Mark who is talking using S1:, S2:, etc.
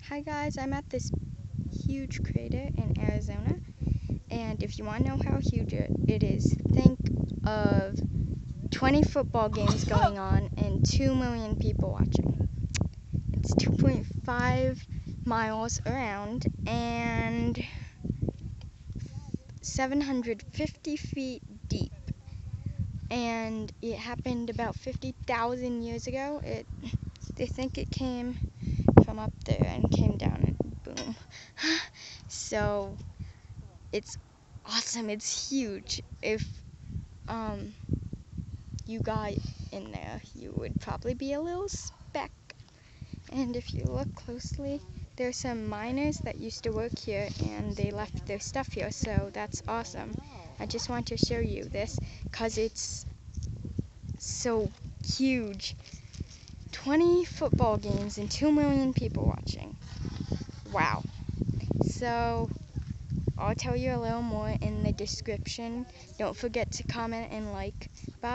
S1: Hi guys, I'm at this huge crater in Arizona, and if you want to know how huge it is, think of 20 football games going on and 2 million people watching. It's 2.5 miles around and 750 feet deep, and it happened about 50,000 years ago. They think it came from up there and came down and boom. So it's awesome. It's huge. If you got in there, you would probably be a little speck. And if you look closely, there's some miners that used to work here and they left their stuff here, so that's awesome. I just want to show you this because it's so huge. 20 football games and 2 million people watching. Wow. So I'll tell you a little more in the description. Don't forget to comment and like. Bye.